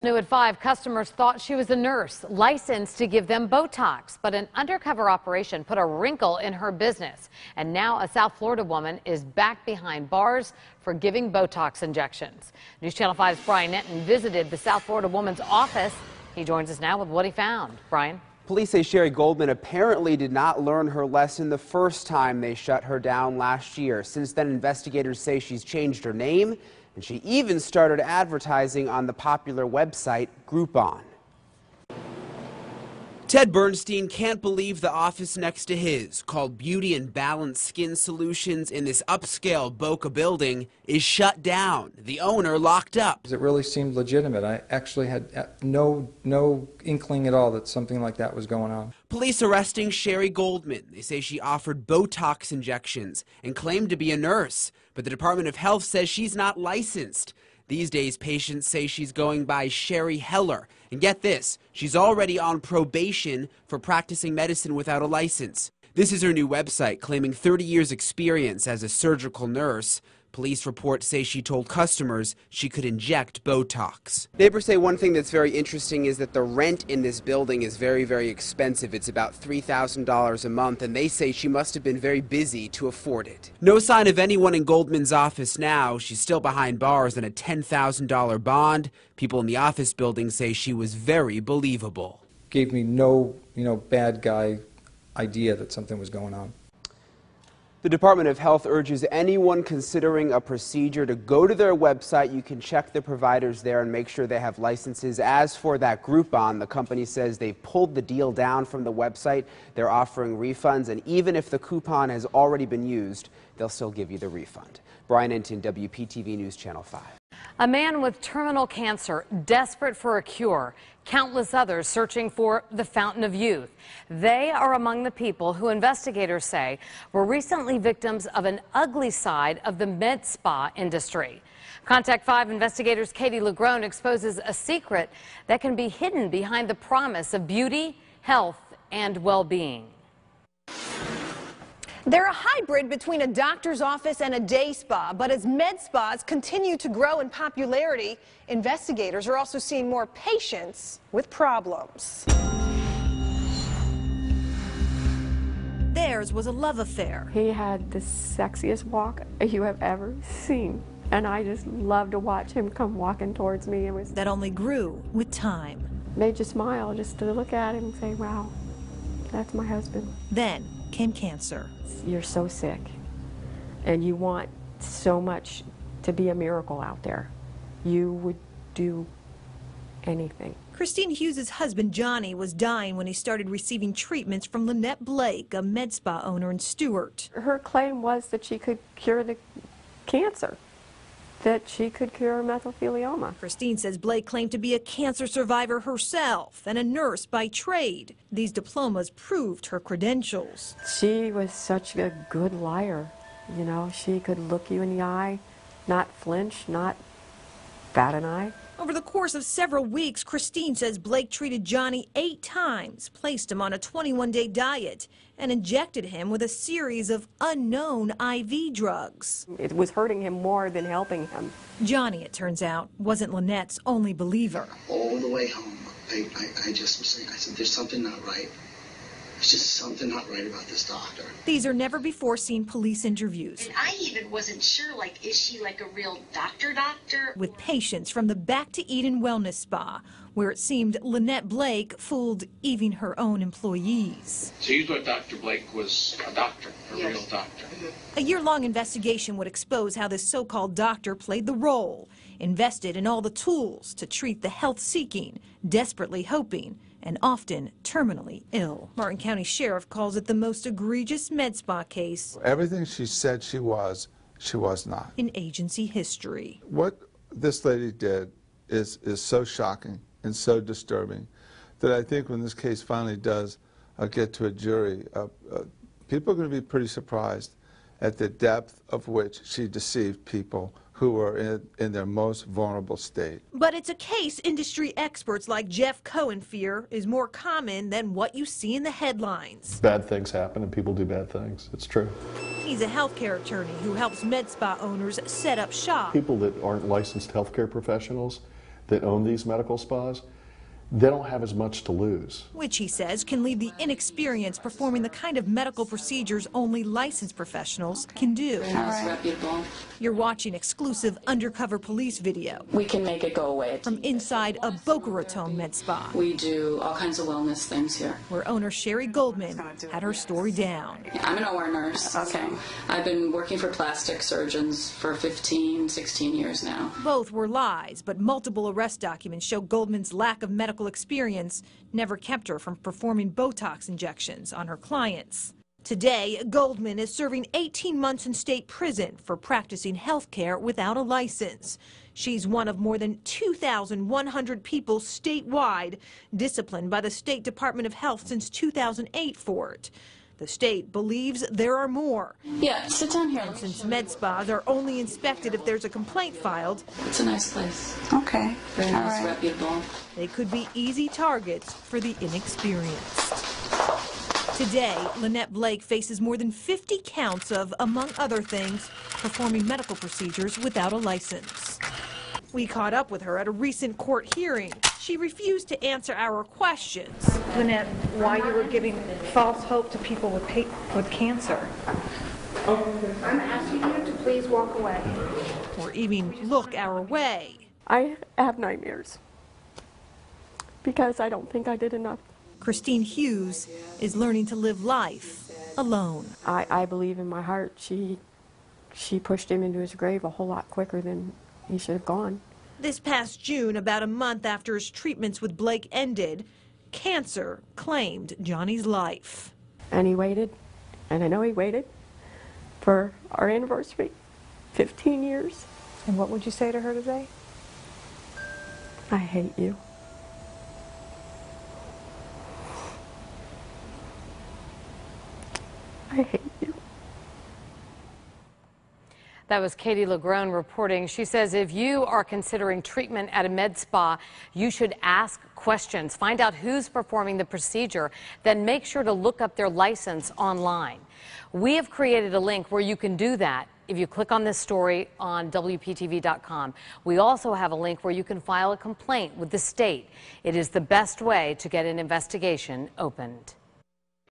New at 5, customers thought she was a nurse licensed to give them Botox, but an undercover operation put a wrinkle in her business. And now a South Florida woman is back behind bars for giving Botox injections. News Channel 5's Brian Netton visited the South Florida woman's office. He joins us now with what he found. Brian? Police say Sherri Goldman apparently did not learn her lesson the first time they shut her down last year. Since then, investigators say she's changed her name, and she even started advertising on the popular website Groupon. Ted Bernstein can't believe the office next to his, called Beauty and Balanced Skin Solutions in this upscale Boca building, is shut down. The owner locked up. It really seemed legitimate. I actually had no inkling at all that something like that was going on. Police arresting Sherri Goldman. They say she offered Botox injections and claimed to be a nurse, but the Department of Health says she's not licensed. These days, patients say she's going by Sherri Heller. And get this, she's already on probation for practicing medicine without a license. This is her new website, claiming 30 years experience as a surgical nurse. Police reports say she told customers she could inject Botox. Neighbors say one thing that's very interesting is that the rent in this building is very, very expensive. It's about $3,000 a month, and they say she must have been very busy to afford it. No sign of anyone in Goldman's office now. She's still behind bars on a $10,000 bond. People in the office building say she was very believable. Gave me no, bad guy idea that something was going on. The Department of Health urges anyone considering a procedure to go to their website. You can check the providers there and make sure they have licenses. As for that Groupon, the company says they've pulled the deal down from the website. They're offering refunds, and even if the coupon has already been used, they'll still give you the refund. Brian Enton, WPTV News Channel 5. A man with terminal cancer, desperate for a cure. Countless others searching for the fountain of youth. They are among the people who investigators say were recently victims of an ugly side of the med spa industry. Contact 5 investigators Katie Legrone exposes a secret that can be hidden behind the promise of beauty, health, and well-being. They're a hybrid between a doctor's office and a day spa, but as med spas continue to grow in popularity, investigators are also seeing more patients with problems. Theirs was a love affair. He had the sexiest walk you have ever seen, and I just loved to watch him come walking towards me. It was that only grew with time. Made you smile just to look at him and say, wow, that's my husband. Then came cancer. You're so sick, and you want so much to be a miracle out there. You would do anything. Christine Hughes' husband, Johnny, was dying when he started receiving treatments from Lynette Blake, a med spa owner in Stewart. Her claim was that she could cure the cancer, that she could cure mesothelioma. Christine says Blake claimed to be a cancer survivor herself and a nurse by trade. These diplomas proved her credentials. She was such a good liar. You know, she could look you in the eye, not flinch, not bat an eye. Over the course of several weeks, Christine says Blake treated Johnny 8 times, placed him on a 21-day diet, and injected him with a series of unknown IV drugs. It was hurting him more than helping him. Johnny, it turns out, wasn't Lynette's only believer. All the way home, I just was saying, I said, there's something not right. There's just something not right about this doctor. These are never-before-seen police interviews. And I even wasn't sure, is she like a real doctor? With patients from the Back to Eden Wellness Spa, where it seemed Lynette Blake fooled even her own employees. So you thought Dr. Blake was a doctor, a real doctor? A year-long investigation would expose how this so-called doctor played the role, invested in all the tools to treat the health-seeking, desperately hoping, and often terminally ill. Martin County Sheriff calls it the most egregious med spa case. Everything she said she was not. In agency history. What this lady did is so shocking and so disturbing that I think when this case finally does get to a jury, people are going to be pretty surprised at the depth of which she deceived people who were in their most vulnerable state. But it's a case industry experts like Jeff Cohen fear is more common than what you see in the headlines. Bad things happen and people do bad things. It's true. He's a healthcare attorney who helps med spa owners set up shop. People that aren't licensed healthcare professionals, that own these medical spas, they don't have as much to lose. Which he says can leave the inexperienced performing the kind of medical procedures only licensed professionals can do. Sounds reputable. You're watching exclusive undercover police video We can make it go away. from inside a Boca Raton med spa, We do all kinds of wellness things here. where owner Sherri Goldman had her story down. I'm an OR nurse. Okay. I've been working for plastic surgeons for 15, 16 years now. Both were lies, but multiple arrest documents show Goldman's lack of medical experience never kept her from performing Botox injections on her clients. Today, Goldman is serving 18 months in state prison for practicing health care without a license. She's one of more than 2,100 people statewide disciplined by the State Department of Health since 2008 for it. The state believes there are more. Yeah, sit down here. Since med spas are only inspected if there's a complaint filed, It's a nice place. Okay. Very nice, reputable. they could be easy targets for the inexperienced. Today, Lynette Blake faces more than 50 counts of, among other things, performing medical procedures without a license. We caught up with her at a recent court hearing. She refused to answer our questions. Lynette, why you were giving false hope to people with cancer? I'm asking you to please walk away. Or even look our way. I have nightmares because I don't think I did enough. Christine Hughes is learning to live life alone. I believe in my heart she pushed him into his grave a whole lot quicker than he should have gone. This past June, about a month after his treatments with Blake ended, cancer claimed Johnny's life. And he waited, and I know he waited for our anniversary, 15 years. And what would you say to her today? I hate you. I hate you. That was Katie Lagrone reporting. She says if you are considering treatment at a med spa, you should ask questions. Find out who's performing the procedure, then make sure to look up their license online. We have created a link where you can do that if you click on this story on WPTV.com. We also have a link where you can file a complaint with the state. It is the best way to get an investigation opened.